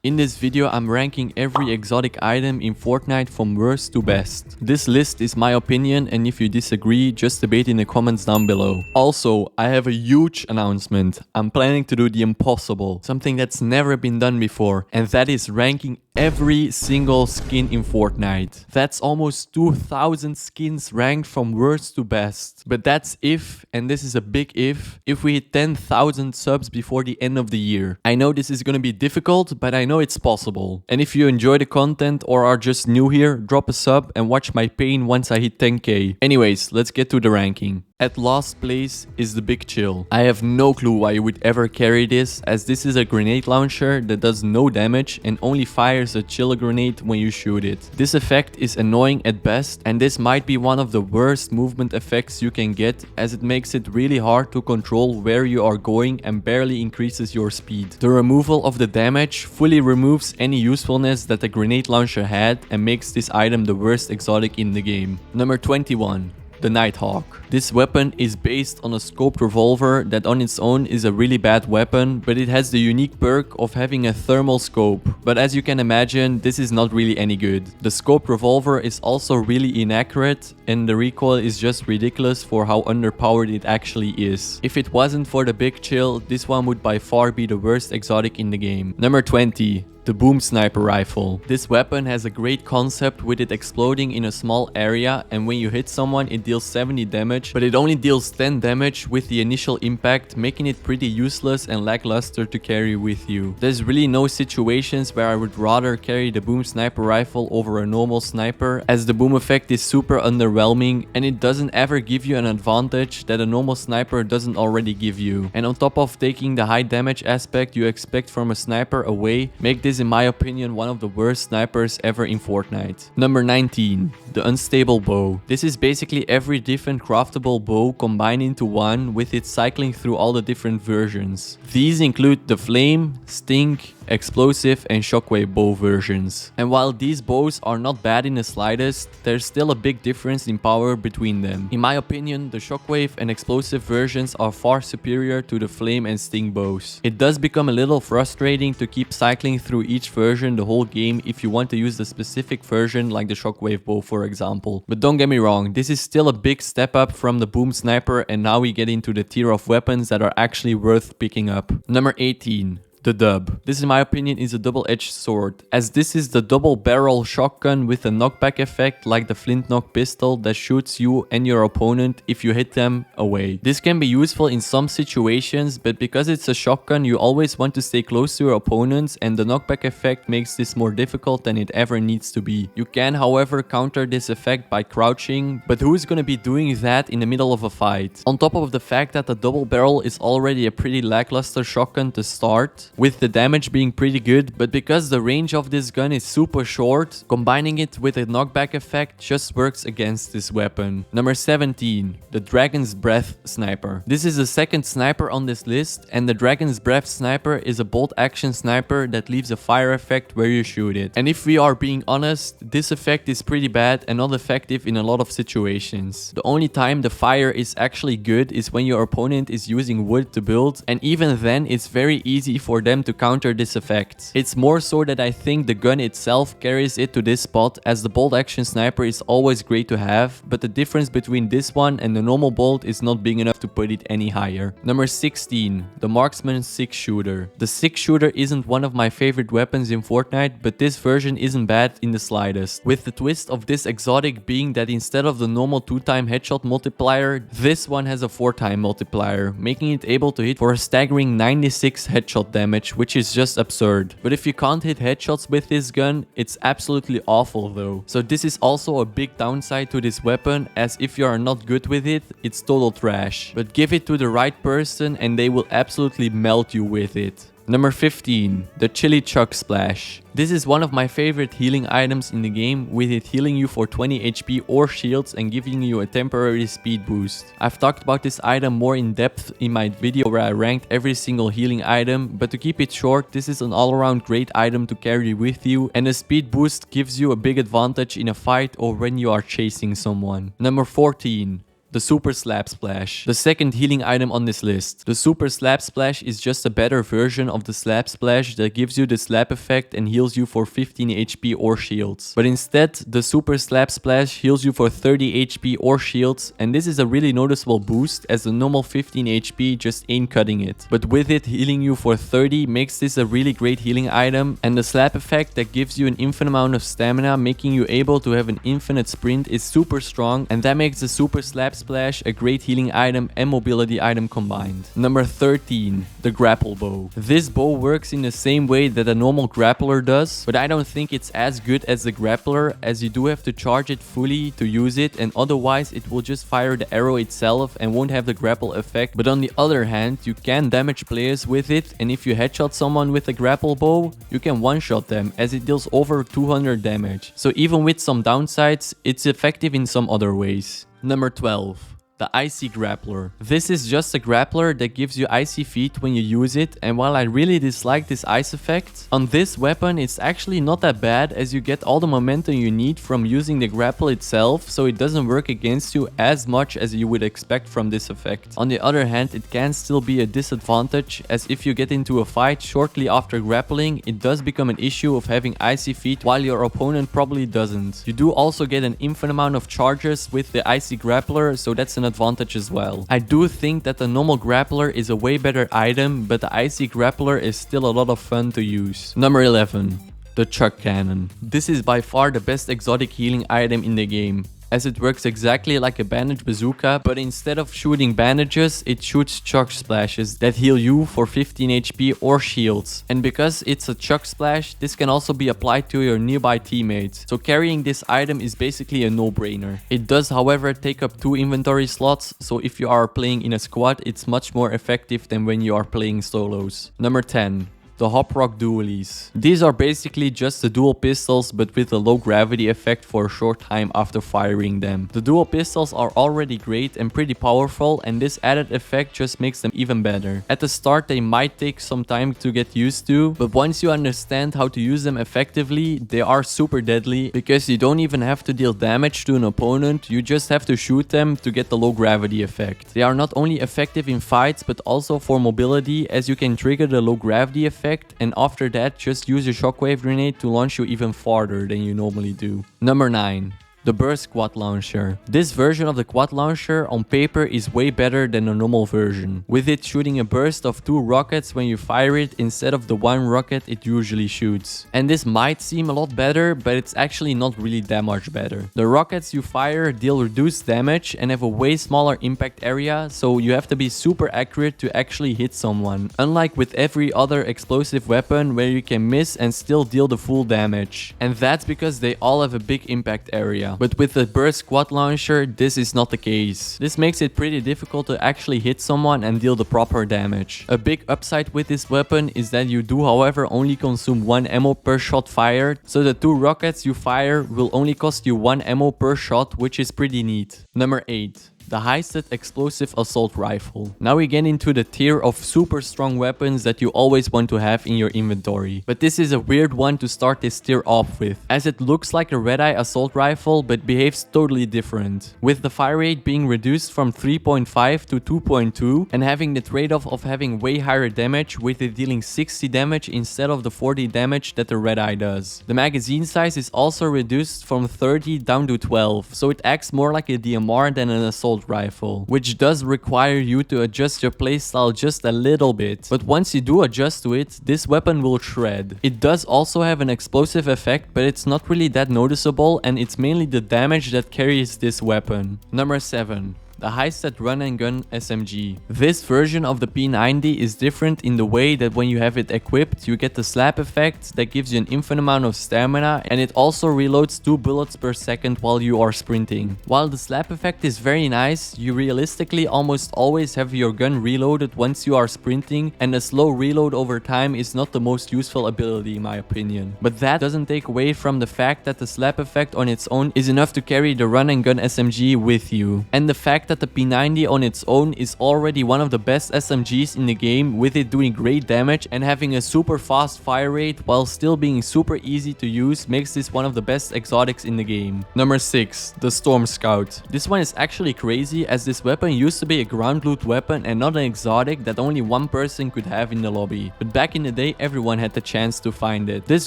In this video, I'm ranking every exotic item in Fortnite from worst to best. This list is my opinion, and if you disagree, just debate in the comments down below. Also, I have a huge announcement. I'm planning to do the impossible, something that's never been done before, and that is ranking every single skin in Fortnite. That's almost 2,000 skins ranked from worst to best. But that's if, and this is a big if we hit 10,000 subs before the end of the year. I know this is gonna be difficult, but I know it's possible. And if you enjoy the content or are just new here, drop a sub and watch my pain once I hit 10k. Anyways, let's get to the ranking. At last place is the Big Chill. I have no clue why you would ever carry this, as this is a grenade launcher that does no damage and only fires a chill grenade when you shoot it. This effect is annoying at best, and this might be one of the worst movement effects you can get, as it makes it really hard to control where you are going and barely increases your speed. The removal of the damage fully removes any usefulness that the grenade launcher had and makes this item the worst exotic in the game. Number 21. The Nighthawk. This weapon is based on a scoped revolver that on its own is a really bad weapon, but it has the unique perk of having a thermal scope. But as you can imagine, this is not really any good. The scoped revolver is also really inaccurate, and the recoil is just ridiculous for how underpowered it actually is. If it wasn't for the Big Chill, this one would by far be the worst exotic in the game. Number 20. The Boom Sniper Rifle. This weapon has a great concept with it exploding in a small area, and when you hit someone it deals 70 damage, but it only deals 10 damage with the initial impact, making it pretty useless and lackluster to carry with you. There's really no situations where I would rather carry the Boom Sniper Rifle over a normal sniper, as the boom effect is super underwhelming and it doesn't ever give you an advantage that a normal sniper doesn't already give you. And on top of taking the high damage aspect you expect from a sniper away, make this in my opinion one of the worst snipers ever in Fortnite. Number 19. The Unstable Bow. This is basically every different craftable bow combined into one, with it cycling through all the different versions. These include the Flame, Stink, Explosive and Shockwave bow versions. And while these bows are not bad in the slightest, there's still a big difference in power between them. In my opinion, the Shockwave and Explosive versions are far superior to the Flame and Sting bows. It does become a little frustrating to keep cycling through each version the whole game if you want to use the specific version like the Shockwave bow for example. But don't get me wrong, this is still a big step up from the Boom Sniper, and now we get into the tier of weapons that are actually worth picking up. Number 18. The Dub. This in my opinion is a double-edged sword, as this is the double barrel shotgun with a knockback effect like the flint knock pistol that shoots you and your opponent if you hit them away. This can be useful in some situations, but because it's a shotgun you always want to stay close to your opponents, and the knockback effect makes this more difficult than it ever needs to be. You can however counter this effect by crouching, but who's gonna be doing that in the middle of a fight? On top of the fact that the double barrel is already a pretty lackluster shotgun to start, with the damage being pretty good, but because the range of this gun is super short, combining it with a knockback effect just works against this weapon. Number 17. The Dragon's Breath Sniper. This is the second sniper on this list, and the Dragon's Breath Sniper is a bolt action sniper that leaves a fire effect where you shoot it. And if we are being honest, this effect is pretty bad and not effective in a lot of situations. The only time the fire is actually good is when your opponent is using wood to build, and even then it's very easy for them to counter this effect. It's more so that I think the gun itself carries it to this spot, as the bolt action sniper is always great to have, but the difference between this one and the normal bolt is not big enough to put it any higher. Number 16. The Marksman 6-shooter. The 6-shooter isn't one of my favorite weapons in Fortnite, but this version isn't bad in the slightest, with the twist of this exotic being that instead of the normal 2-time headshot multiplier, this one has a 4-time multiplier, making it able to hit for a staggering 96 headshot damage, which is just absurd. But if you can't hit headshots with this gun, it's absolutely awful though. So this is also a big downside to this weapon, as if you are not good with it, it's total trash. But give it to the right person and they will absolutely melt you with it. Number 15. The Chili Chug Splash. This is one of my favorite healing items in the game, with it healing you for 20 HP or shields and giving you a temporary speed boost. I've talked about this item more in depth in my video where I ranked every single healing item, but to keep it short, this is an all-around great item to carry with you, and a speed boost gives you a big advantage in a fight or when you are chasing someone. Number 14. The Super Slap Splash, the second healing item on this list. The Super Slap Splash is just a better version of the Slap Splash that gives you the slap effect and heals you for 15 HP or shields. But instead, the Super Slap Splash heals you for 30 HP or shields, and this is a really noticeable boost as the normal 15 HP just ain't cutting it. But with it healing you for 30 makes this a really great healing item, and the slap effect that gives you an infinite amount of stamina, making you able to have an infinite sprint, is super strong, and that makes the Super Slap Splash a great healing item and mobility item combined. Number 13, the Grapple Bow. This bow works in the same way that a normal grappler does, but I don't think it's as good as the grappler, as you do have to charge it fully to use it, and otherwise it will just fire the arrow itself and won't have the grapple effect. But on the other hand, you can damage players with it, and if you headshot someone with a grapple bow, you can one-shot them as it deals over 200 damage. So even with some downsides, it's effective in some other ways. Number 12. The Icy Grappler. This is just a grappler that gives you icy feet when you use it, and while I really dislike this ice effect, on this weapon it's actually not that bad, as you get all the momentum you need from using the grapple itself, so it doesn't work against you as much as you would expect from this effect. On the other hand, it can still be a disadvantage, as if you get into a fight shortly after grappling, it does become an issue of having icy feet while your opponent probably doesn't. You do also get an infinite amount of charges with the Icy Grappler, so that's an advantage as well. I do think that the normal grappler is a way better item, but the Icy Grappler is still a lot of fun to use. Number 11. The Chuck Cannon. This is by far the best exotic healing item in the game, as it works exactly like a bandage bazooka, but instead of shooting bandages, it shoots chuck splashes that heal you for 15 HP or shields. And because it's a chuck splash, this can also be applied to your nearby teammates, so carrying this item is basically a no-brainer. It does, however, take up 2 inventory slots, so if you are playing in a squad, it's much more effective than when you are playing solos. Number 10. The Hop Rock Dualies. These are basically just the dual pistols, but with a low gravity effect for a short time after firing them. The dual pistols are already great and pretty powerful, and this added effect just makes them even better. At the start they might take some time to get used to, but once you understand how to use them effectively, they are super deadly, because you don't even have to deal damage to an opponent, you just have to shoot them to get the low gravity effect. They are not only effective in fights, but also for mobility, as you can trigger the low gravity effect, and after that just use your shockwave grenade to launch you even farther than you normally do. Number 9. The Burst Quad Launcher. This version of the quad launcher on paper is way better than the normal version, with it shooting a burst of 2 rockets when you fire it instead of the 1 rocket it usually shoots. And this might seem a lot better, but it's actually not really that much better. The rockets you fire deal reduced damage and have a way smaller impact area, so you have to be super accurate to actually hit someone, unlike with every other explosive weapon where you can miss and still deal the full damage. And that's because they all have a big impact area. But with the Burst Quad Launcher, this is not the case. This makes it pretty difficult to actually hit someone and deal the proper damage. A big upside with this weapon is that you do, however, only consume 1 ammo per shot fired, so the 2 rockets you fire will only cost you 1 ammo per shot, which is pretty neat. Number 8. The Heisted Explosive Assault Rifle. Now we get into the tier of super strong weapons that you always want to have in your inventory. But this is a weird one to start this tier off with, as it looks like a red-eye assault rifle but behaves totally different, with the fire rate being reduced from 3.5 to 2.2 and having the trade-off of having way higher damage, with it dealing 60 damage instead of the 40 damage that the red-eye does. The magazine size is also reduced from 30 down to 12, so it acts more like a DMR than an assault rifle, which does require you to adjust your playstyle just a little bit. But once you do adjust to it, this weapon will shred. It does also have an explosive effect, but it's not really that noticeable, and it's mainly the damage that carries this weapon. Number 7. The Heisted Run and Gun SMG. This version of the P90 is different in the way that when you have it equipped, you get the slap effect that gives you an infinite amount of stamina, and it also reloads 2 bullets per second while you are sprinting. While the slap effect is very nice, you realistically almost always have your gun reloaded once you are sprinting, and a slow reload over time is not the most useful ability in my opinion. But that doesn't take away from the fact that the slap effect on its own is enough to carry the Run and Gun SMG with you, and the fact that the P90 on its own is already one of the best SMGs in the game, with it doing great damage and having a super fast fire rate while still being super easy to use, makes this one of the best exotics in the game. Number 6. The Storm Scout. This one is actually crazy, as this weapon used to be a ground loot weapon and not an exotic that only one person could have in the lobby. But back in the day, everyone had the chance to find it. This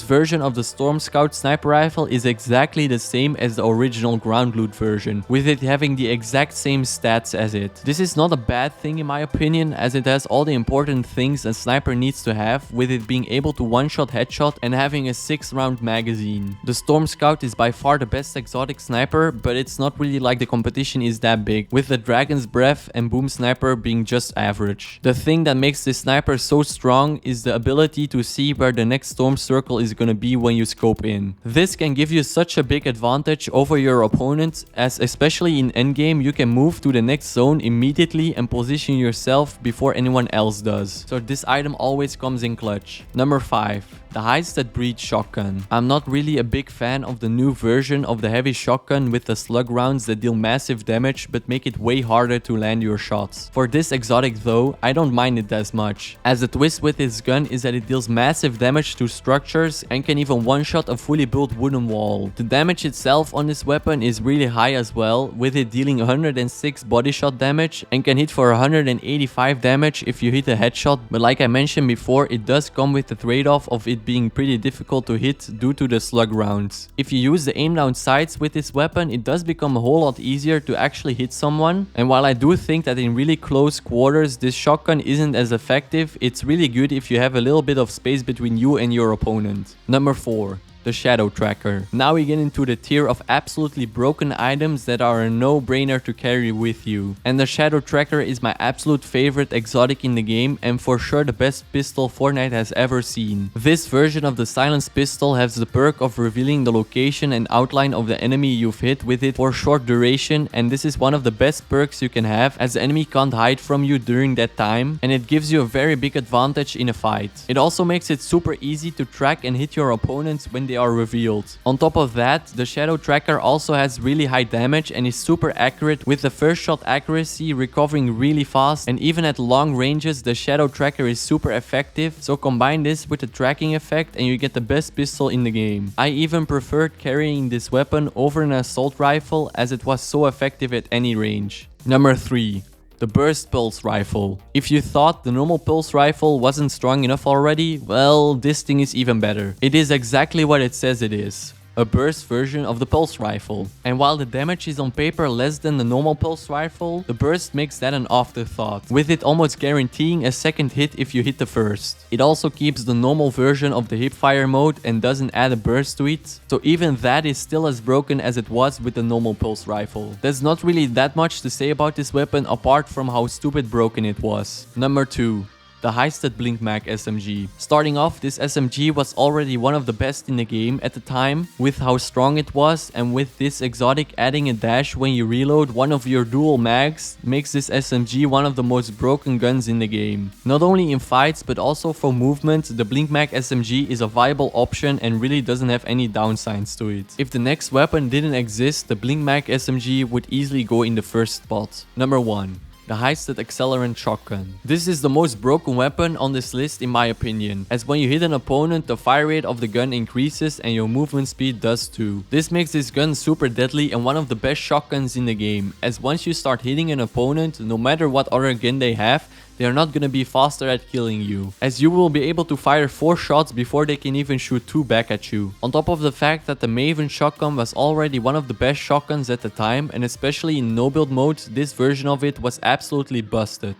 version of the Storm Scout sniper rifle is exactly the same as the original ground loot version, with it having the exact same stats as it. This is not a bad thing in my opinion, as it has all the important things a sniper needs to have, with it being able to one-shot headshot and having a 6-round magazine. The Storm Scout is by far the best exotic sniper, but it's not really like the competition is that big, with the Dragon's Breath and Boom Sniper being just average. The thing that makes this sniper so strong is the ability to see where the next storm circle is gonna be when you scope in. This can give you such a big advantage over your opponent, as especially in endgame you can move to the next zone immediately and position yourself before anyone else does. So this item always comes in clutch. Number 5. The Heist that Breeds Shotgun. I'm not really a big fan of the new version of the heavy shotgun with the slug rounds that deal massive damage but make it way harder to land your shots. For this exotic though, I don't mind it as much, as the twist with this gun is that it deals massive damage to structures and can even one-shot a fully built wooden wall. The damage itself on this weapon is really high as well, with it dealing 106 body shot damage and can hit for 185 damage if you hit a headshot, but like I mentioned before, it does come with the trade-off of it being pretty difficult to hit due to the slug rounds. If you use the aim down sights with this weapon, it does become a whole lot easier to actually hit someone, and while I do think that in really close quarters this shotgun isn't as effective, it's really good if you have a little bit of space between you and your opponent. Number 4. The Shadow Tracker. Now we get into the tier of absolutely broken items that are a no-brainer to carry with you. And the Shadow Tracker is my absolute favorite exotic in the game, and for sure the best pistol Fortnite has ever seen. This version of the silenced pistol has the perk of revealing the location and outline of the enemy you've hit with it for short duration, and this is one of the best perks you can have, as the enemy can't hide from you during that time, and it gives you a very big advantage in a fight. It also makes it super easy to track and hit your opponents when they are revealed. On top of that, the Shadow Tracker also has really high damage and is super accurate, with the first shot accuracy recovering really fast, and even at long ranges the Shadow Tracker is super effective, so combine this with the tracking effect and you get the best pistol in the game. I even preferred carrying this weapon over an assault rifle, as it was so effective at any range. Number 3. The Burst Pulse Rifle. If you thought the normal pulse rifle wasn't strong enough already, well, this thing is even better. It is exactly what it says it is. A burst version of the pulse rifle. And while the damage is on paper less than the normal pulse rifle, the burst makes that an afterthought, with it almost guaranteeing a second hit if you hit the first. It also keeps the normal version of the hipfire mode and doesn't add a burst to it, so even that is still as broken as it was with the normal pulse rifle. There's not really that much to say about this weapon apart from how stupid broken it was. Number 2. The Heisted Blink Mag SMG. Starting off, this SMG was already one of the best in the game at the time, with how strong it was, and with this exotic adding a dash when you reload one of your dual mags makes this SMG one of the most broken guns in the game. Not only in fights but also for movement, the Blink Mag SMG is a viable option and really doesn't have any downsides to it. If the next weapon didn't exist, the Blink Mag SMG would easily go in the first spot. Number 1. The Heisted Accelerant Shotgun. This is the most broken weapon on this list in my opinion, as when you hit an opponent the fire rate of the gun increases and your movement speed does too. This makes this gun super deadly and one of the best shotguns in the game, as once you start hitting an opponent, no matter what other gun they have, they are not gonna be faster at killing you, as you will be able to fire 4 shots before they can even shoot 2 back at you. On top of the fact that the Maven shotgun was already one of the best shotguns at the time, and especially in no build mode, this version of it was absolutely busted.